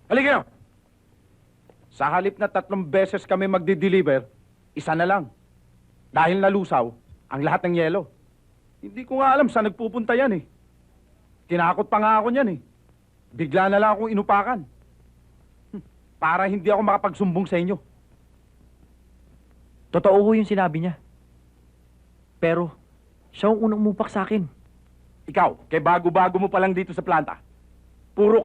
Halika kayo! Sa halip na 3 beses kami magdi-deliver, isa na lang. Dahil nalusaw ang lahat ng yelo. Hindi ko nga alam saan nagpupunta yan eh. Tinakot pa nga ako niyan eh. Bigla na lang akong inupakan. Para hindi ako makapagsumbong sa inyo. Totoo ho yung sinabi niya. Pero, siya ang unang umupak sa akin. Ikaw, kay bago-bago mo pa lang dito sa planta. Puro